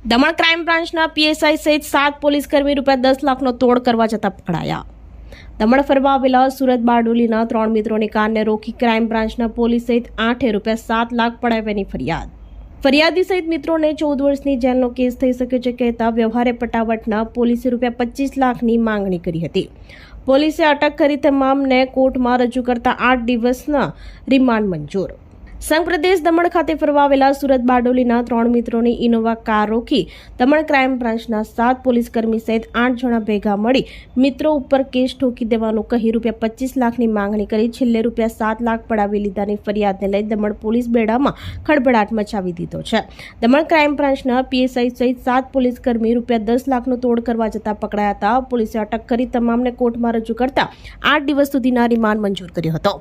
Daman crime બ્રાન્ચના PSI સહિત 7 પોલીસકર્મી ₹10 લાખનો તોડ કરવા જતા પકડાયા। દમણ ફરવા આવેલા સુરત બારડોલીના 3 મિત્રોની કારને રોકી ક્રાઇમ બ્રાન્ચના પોલીસ સહિત 8 ₹7 લાખ પડાવ્યાની ફરિયાદ। ફરિયાદી સહિત મિત્રોને 14 વર્ષની જેલનો કેસ થઈ શકે છે કહેતા વ્યવહારે પટાવટના પોલીસે ₹25 લાખની માંગણી કરી હતી। પોલીસે અટક કરી તમામને કોર્ટમાં રજૂ કરતા 8 દિવસના રિમાન્ડ મંજૂર। સંઘ પ્રદેશ દમણ ખાતે ફરવા આવેલા સુરત બારડોલીના 3 મિત્રોની ઇનોવા કાર રોકી દમણ ક્રાઇમ બ્રાન્ચના 7 પોલીસકર્મી સહિત 8 જણા ભેગા મળી મિત્રો ઉપર કેસ ઠોકી દેવાનું કહી ₹25 લાખની માંગણી કરી છેલ્લે ₹7 લાખ પડાવી લીધાની ફરિયાદને લઈ દમણ પોલીસ બેડામાં ખળભળાટ મચાવી દીધો છે। દમણ ક્રાઇમ બ્રાન્ચના પીએસઆઈ સહિત 7 પોલીસકર્મી ₹10 લાખનો તોડ કરવા જતા પકડાયા હતા। પોલીસે અટક કરી તમામને કોર્ટમાં રજૂ કરતા 8 દિવસ સુધીના રિમાન્ડ મંજૂર કર્યો હતો।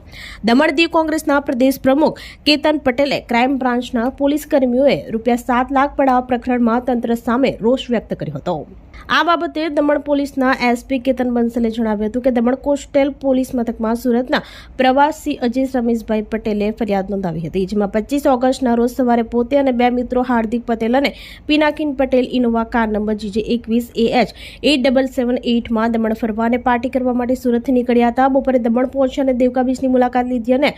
દમણ દીવ કોંગ્રેસના પ્રદેશ પ્રમુખ કેતન પટેલે ક્રાઇમ બ્રાન્ચના પોલીસકર્મીઓએ ₹7 લાખ પડાવવા પ્રકરણમાં તંત્ર સામે રોષ વ્યક્ત કર્યો હતો। આ બાબતે દમણ પોલીસના એસપી કેતન બંસલે જણાવ્યું હતું કે દમણ કોસ્ટલ પોલીસ મથકમાં સુરતના પ્રવાસી અજય રમેશભાઈ પટેલે ફરિયાદ નોંધાવી હતી, જેમાં 25 ઓગસ્ટના રોજ સવારે પોતે અને 2 મિત્રો હાર્દિક પટેલ અને Pinakin Patel Innova car number GJ21AH8778માં દમણ ફરવા અને પાર્ટી કરવા માટે સુરતથી નીકળ્યા હતા। બપોરે દમણ પહોંચ્યા અને દેવકા બીચની મુલાકાત લીધી અને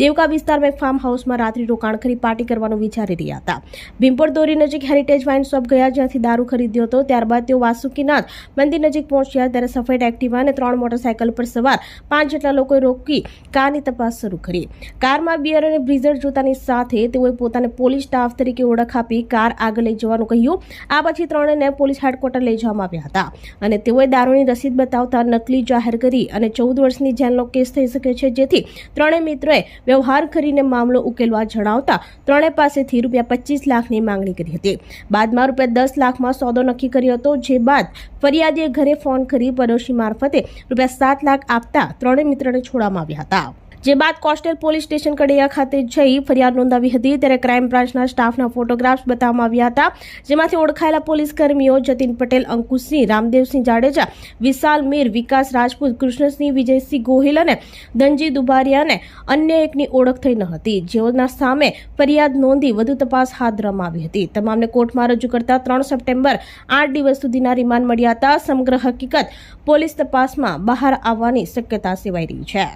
દેવકા વિસ્તારમાં એક ફાર્મ હાઉસમાં રાત્રિ રોકાણ કરી પાર્ટી કરવાનું વિચારી રહ્યા હતા। ભીમપોર દોરી નજીક હેરિટેજ વાઇન શોપ ગયા, જ્યાંથી દારૂ ખરીદ્યો હતો। ત્યારબાદ તેઓ વાસુકીનાથ મંદિર નજીક પહોંચ્યા ત્યારે સફેદ એક્ટિવા અને 3 મોટરસાયકલ પર સવાર 5 જેટલા લોકોએ રોકી કારની તપાસ શરૂ કરી। કારમાં બિયર અને બ્રીઝર જોતાની સાથે તેઓએ પોતાને પોલીસ સ્ટાફ તરીકે ઓળખ આપી કાર આગળ લઈ જવાનું કહ્યું। આ પછી ત્રણેયને પોલીસ હેડક્વાર્ટર લઈ જવામાં આવ્યા હતા અને તેઓએ દારૂની રસીદ બતાવતા નકલી જાહેર કરી અને 14 વર્ષની જેલનો કેસ થઈ શકે છે, જેથી ત્રણેય મિત્રોએ વ્યવહાર કરીને મામલો ઉકેલવા જણાવતા ત્રણેય પાસેથી ₹25 લાખની માંગણી કરી હતી। બાદમાં ₹10 લાખમાં સોદો નક્કી કર્યો હતો, જે બાદ ફરિયાદીએ ઘરે ફોન કરી પડોશી મારફતે ₹7 લાખ આપતા ત્રણેય મિત્રોને છોડવામાં આવ્યા હતા। જે બાદ કોસ્ટલ પોલીસ સ્ટેશન કડિયા ખાતે જઈ ફરિયાદ નોંધાવી હતી। ત્યારે ક્રાઇમ બ્રાન્ચના સ્ટાફના ફોટોગ્રાફ્સ બતાવવામાં આવ્યા હતા, જેમાંથી ઓળખાયેલા પોલીસ કર્મીઓ જતીન પટેલ, અંકુશસિંહ, રામદેવસિંહ જાડેજા, વિશાલ મીર, વિકાસ રાજપૂત, કૃષ્ણસિંહ, વિજયસિંહ ગોહિલ અને ધનજી દુબારિયા અને અન્ય એકની ઓળખ થઈ ન હતી, જેઓના સામે ફરિયાદ નોંધી વધુ તપાસ હાથ ધરવામાં આવી હતી। તમામને કોર્ટમાં રજૂ કરતા 3 સપ્ટેમ્બર 8 દિવસ સુધીના રિમાન્ડ મળ્યા હતા। સમગ્ર હકીકત પોલીસ તપાસમાં બહાર આવવાની શક્યતા સેવાઈ રહી છે।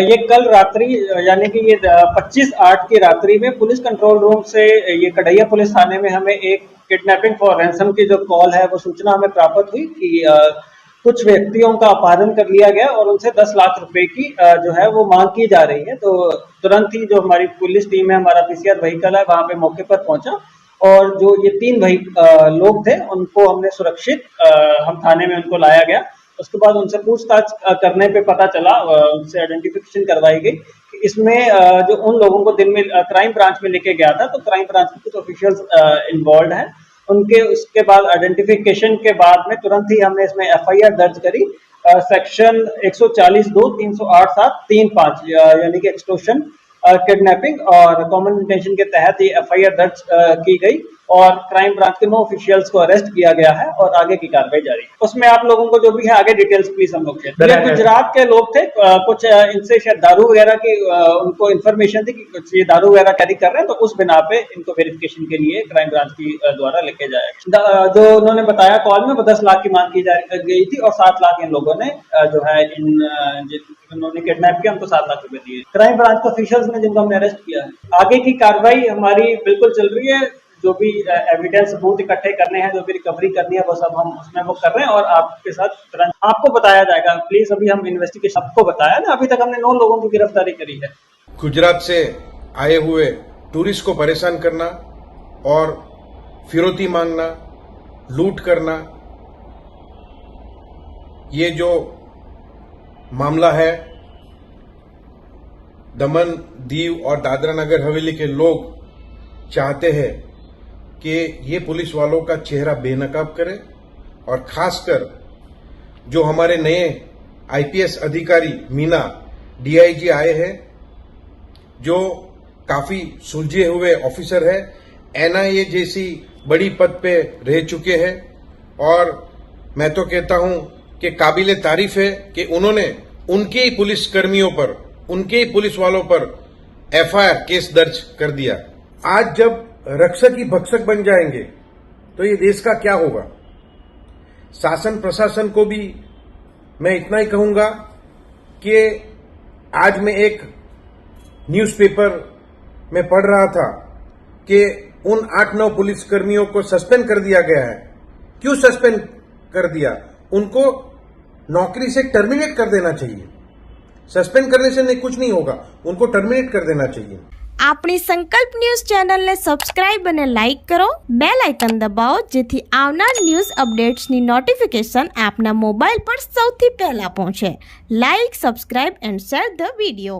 ये कल रात्रि यानी कि ये 25/8 की रात्रि में पुलिस कंट्रोल रूम से ये कढ़ैया पुलिस थाने में हमें एक किडनैपिंग फॉर रैंसम की जो कॉल है वो सूचना हमें प्राप्त हुई कि कुछ व्यक्तियों का अपहरण कर लिया गया और उनसे 10 लाख रुपए की जो है वो मांग की जा रही है। तो तुरंत ही जो हमारी पुलिस टीम है, हमारा पीसीआर व्हीकल है, वहाँ पे मौके पर पहुंचा और जो ये 3 लोग थे उनको हमने सुरक्षित हम थाने में उनको लाया गया। उसके बाद उनसे पूछताछ करने पे पता चला, उनसे आइडेंटिफिकेशन करवाई गई कि इसमें जो उन लोगों को दिन में क्राइम ब्रांच में लेके गया था, तो क्राइम ब्रांच के कुछ ऑफिशियल्स इन्वॉल्व हैं। उनके उसके बाद आइडेंटिफिकेशन के बाद में तुरंत ही हमने इसमें एफआईआर दर्ज करी। सेक्शन 142, 308, 35 यानी कि एक्सटॉर्शन, किडनैपिंग और कॉमन इंटेंशन के तहत ये एफआईआर दर्ज की गई और क्राइम ब्रांच के 9 ऑफिशियल्स को अरेस्ट किया गया है और आगे की कार्रवाई जारी है। उसमें आप लोगों को जो भी है आगे डिटेल्स प्लीज हम लोग शेयर। ये गुजरात के लोग थे, कुछ इनसे शायद दारू वगैरह की उनको इन्फॉर्मेशन थी कि कुछ ये दारू वगैरह कैरी कर रहे हैं, तो उस बिना पे इनको वेरिफिकेशन के लिए क्राइम ब्रांच की द्वारा लेके जाएगा। जो उन्होंने बताया कॉल में वो 10 लाख की मांग की गई थी और 7 लाख इन लोगों ने जो है उन्होंने किडनैप किया, हमको 7 लाख रुपए दिए। क्राइम ब्रांच के ऑफिशियल्स ने जिनको हमने अरेस्ट किया है। आगे की कार्रवाई हमारी बिल्कुल चल रही है। जो भी एविडेंस सबूत इकट्ठे करने हैं, जो भी रिकवरी करनी है, वो सब हम उसमें वो कर रहे हैं और आपके साथ तुरंत आपको बताया जाएगा। प्लीज अभी हम इन्वेस्टिगेशन आपको बताया ना, अभी तक हमने 9 लोगों की गिरफ्तारी करी है। गुजरात से आए हुए टूरिस्ट को परेशान करना और फिरौती मांगना, लूट करना, ये जो मामला है दमन, दीव और दादरा नगर हवेली के लोग चाहते हैं कि ये पुलिस वालों का चेहरा बेनकाब करे और खासकर जो हमारे नए आईपीएस अधिकारी मीना डीआईजी आए हैं, जो काफी सुलझे हुए ऑफिसर है, एनआईए जैसी बड़ी पद पे रह चुके हैं और मैं तो कहता हूं कि काबिले तारीफ है कि उन्होंने उनके ही पुलिस कर्मियों पर, उनके ही पुलिस वालों पर एफआईआर केस दर्ज कर दिया। आज जब रक्षक ही भक्षक बन जाएंगे तो ये देश का क्या होगा। शासन प्रशासन को भी मैं इतना ही कहूंगा कि आज मैं एक न्यूज़पेपर में पढ़ रहा था कि उन 8-9 पुलिसकर्मियों को सस्पेंड कर दिया गया है। क्यों सस्पेंड कर दिया? उनको नौकरी से टर्मिनेट कर देना चाहिए। सस्पेंड करने से नहीं कुछ नहीं होगा, उनको टर्मिनेट कर देना चाहिए। આપણી સંકલ્પ ન્યૂઝ ચેનલને સબસ્ક્રાઇબ અને લાઇક કરો, બેલ આઇકન દબાવો જેથી આવનાર ન્યૂઝ અપડેટ્સની નોટિફિકેશન આપના મોબાઈલ પર સૌથી પહેલા પહોંચે. Like, subscribe and share the video.